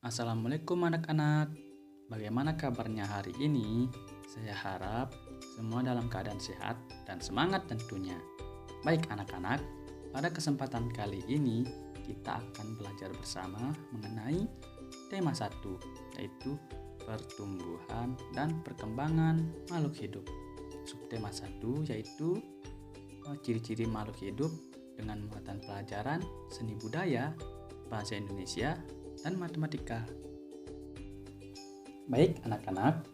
Assalamualaikum anak-anak. Bagaimana kabarnya hari ini? Saya harap semua dalam keadaan sehat dan semangat tentunya. Baik anak-anak, pada kesempatan kali ini kita akan belajar bersama mengenai tema 1, yaitu pertumbuhan dan perkembangan makhluk hidup. Subtema 1 yaitu ciri-ciri makhluk hidup dengan muatan pelajaran seni budaya, bahasa Indonesia, dan matematika. Baik anak-anak,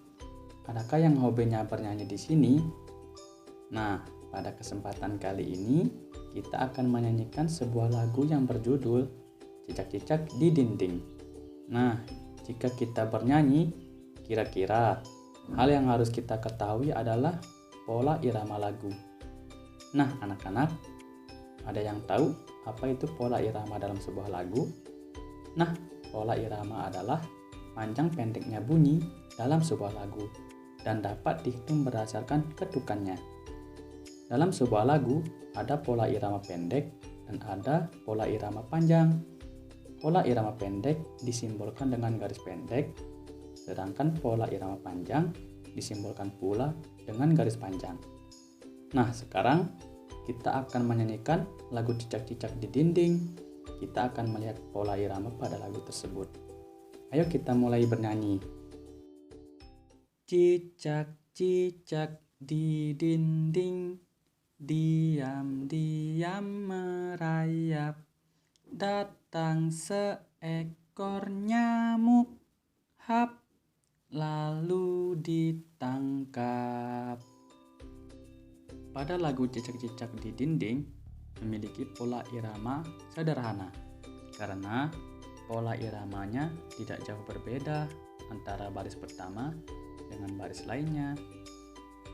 adakah yang hobinya bernyanyi di sini? Nah, pada kesempatan kali ini kita akan menyanyikan sebuah lagu yang berjudul Cicak-cicak di Dinding. Nah, jika kita bernyanyi, kira-kira hal yang harus kita ketahui adalah pola irama lagu. Nah, anak-anak, ada yang tahu apa itu pola irama dalam sebuah lagu? Nah, pola irama adalah panjang pendeknya bunyi dalam sebuah lagu dan dapat dihitung berdasarkan ketukannya. Dalam sebuah lagu ada pola irama pendek dan ada pola irama panjang. Pola irama pendek disimbolkan dengan garis pendek, sedangkan pola irama panjang disimbolkan pula dengan garis panjang. Nah, sekarang kita akan menyanyikan lagu Cicak-cicak di Dinding. Kita akan melihat pola irama pada lagu tersebut. Ayo kita mulai bernyanyi. Cicak-cicak di dinding, diam-diam merayap. Datang seekor nyamuk, hap, lalu ditangkap. Pada lagu Cicak-cicak di Dinding memiliki pola irama sederhana karena pola iramanya tidak jauh berbeda antara baris pertama dengan baris lainnya.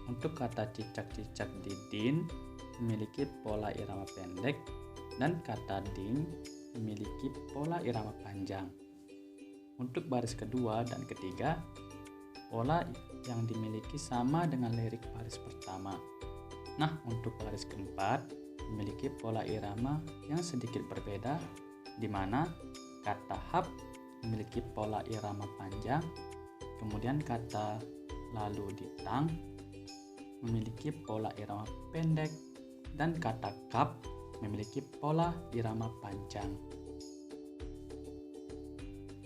Untuk kata cicak-cicak di din memiliki pola irama pendek dan kata ding memiliki pola irama panjang. Untuk baris kedua dan ketiga, pola yang dimiliki sama dengan lirik baris pertama. Nah, untuk baris keempat memiliki pola irama yang sedikit berbeda, di mana kata hap memiliki pola irama panjang, kemudian kata lalu ditang memiliki pola irama pendek, dan kata kap memiliki pola irama panjang.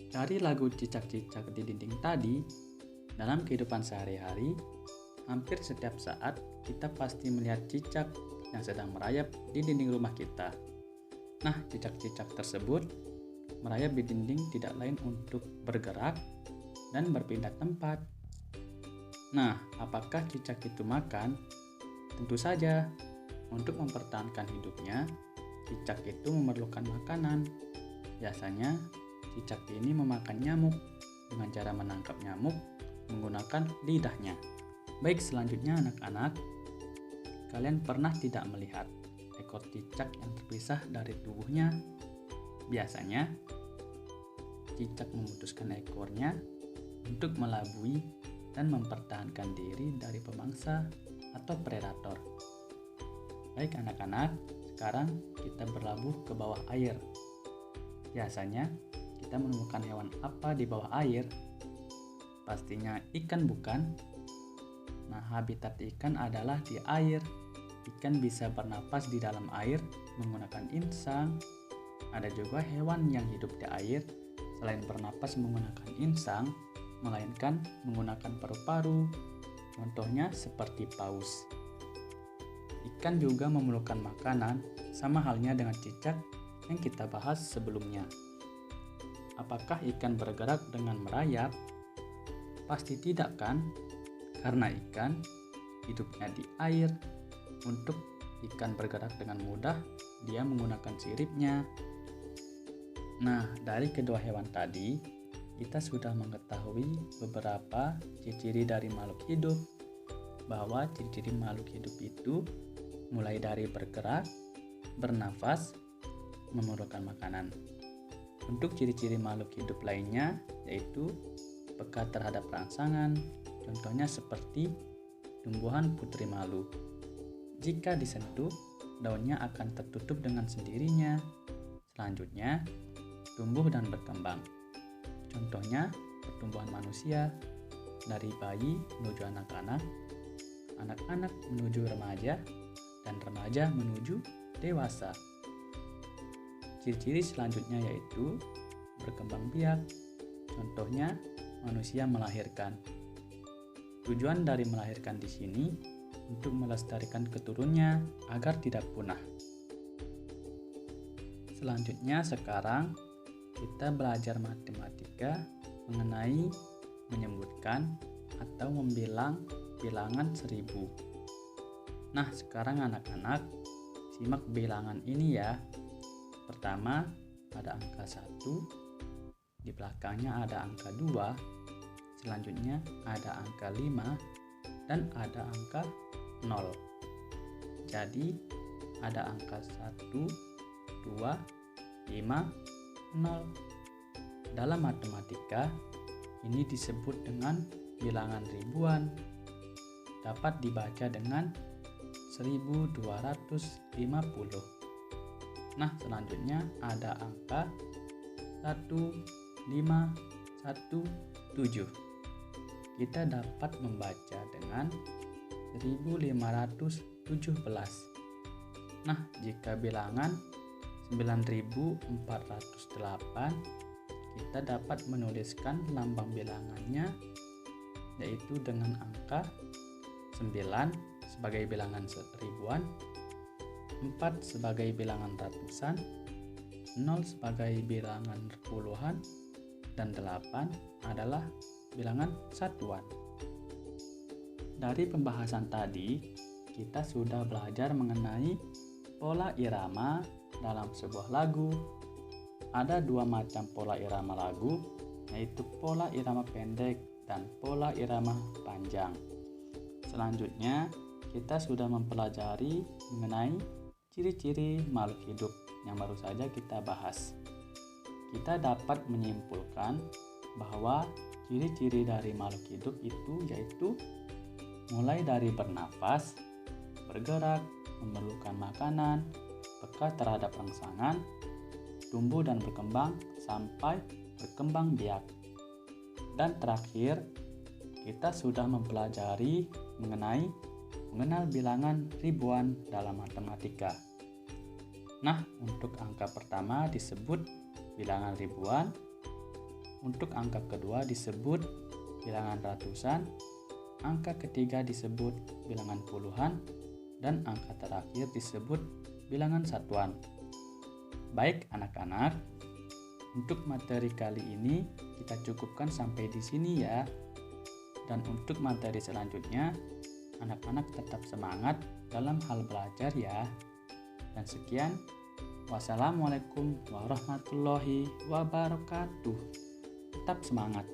Dari lagu Cicak-cicak di Dinding tadi, dalam kehidupan sehari-hari, hampir setiap saat kita pasti melihat cicak yang sedang merayap di dinding rumah kita. Nah, cicak-cicak tersebut merayap di dinding tidak lain untuk bergerak dan berpindah tempat. Nah, apakah cicak itu makan? Tentu saja, untuk mempertahankan hidupnya, cicak itu memerlukan makanan. Biasanya, cicak ini memakan nyamuk dengan cara menangkap nyamuk menggunakan lidahnya. Baik, selanjutnya anak-anak, kalian pernah tidak melihat ekor cicak yang terpisah dari tubuhnya? Biasanya, cicak memutuskan ekornya untuk melabui dan mempertahankan diri dari pemangsa atau predator. Baik anak-anak, sekarang kita berlabuh ke bawah air. Biasanya, kita menemukan hewan apa di bawah air? Pastinya ikan, bukan? Nah, habitat ikan adalah di air. Ikan bisa bernapas di dalam air menggunakan insang. Ada juga hewan yang hidup di air selain bernapas menggunakan insang, melainkan menggunakan paru-paru. Contohnya seperti paus. Ikan juga memerlukan makanan, sama halnya dengan cicak yang kita bahas sebelumnya. Apakah ikan bergerak dengan merayap? Pasti tidak, kan? Karena ikan hidupnya di air. Untuk ikan bergerak dengan mudah, dia menggunakan siripnya. Nah, dari kedua hewan tadi, kita sudah mengetahui beberapa ciri-ciri dari makhluk hidup. Bahwa ciri-ciri makhluk hidup itu mulai dari bergerak, bernafas, memerlukan makanan. Untuk ciri-ciri makhluk hidup lainnya, yaitu peka terhadap rangsangan, contohnya seperti tumbuhan putri malu. Jika disentuh, daunnya akan tertutup dengan sendirinya. Selanjutnya, tumbuh dan berkembang. Contohnya, pertumbuhan manusia dari bayi menuju anak-anak, anak-anak menuju remaja, dan remaja menuju dewasa. Ciri-ciri selanjutnya yaitu berkembang biak. Contohnya, manusia melahirkan. Tujuan dari melahirkan di sini untuk melestarikan keturunannya agar tidak punah. Selanjutnya sekarang kita belajar matematika mengenai menyebutkan atau membilang bilangan 1000. Nah, sekarang anak-anak simak bilangan ini ya. Pertama ada angka 1, di belakangnya ada angka 2, selanjutnya ada angka 5, dan ada angka 0. Jadi ada angka 1, 2, 5, 0. Dalam matematika ini disebut dengan bilangan ribuan. Dapat dibaca dengan 1250. Nah, selanjutnya ada angka 1517. Kita dapat membaca dengan 1517. Nah, jika bilangan 9408, kita dapat menuliskan lambang bilangannya yaitu dengan angka 9 sebagai bilangan ribuan, 4 sebagai bilangan ratusan, 0 sebagai bilangan puluhan, dan 8 adalah bilangan satuan. Dari pembahasan tadi, kita sudah belajar mengenai pola irama dalam sebuah lagu. Ada 2 macam pola irama lagu, yaitu pola irama pendek dan pola irama panjang. Selanjutnya, kita sudah mempelajari mengenai ciri-ciri makhluk hidup yang baru saja kita bahas. Kita dapat menyimpulkan bahwa ciri-ciri dari makhluk hidup itu yaitu mulai dari bernafas, bergerak, memerlukan makanan, peka terhadap rangsangan, tumbuh dan berkembang sampai berkembang biak. Dan terakhir, kita sudah mempelajari mengenal bilangan ribuan dalam matematika. Nah, untuk angka pertama disebut bilangan ribuan, untuk angka kedua disebut bilangan ratusan, angka ketiga disebut bilangan puluhan, dan angka terakhir disebut bilangan satuan. Baik anak-anak, untuk materi kali ini kita cukupkan sampai di sini ya. Dan untuk materi selanjutnya, anak-anak tetap semangat dalam hal belajar ya. Dan sekian, wassalamualaikum warahmatullahi wabarakatuh. Tetap semangat.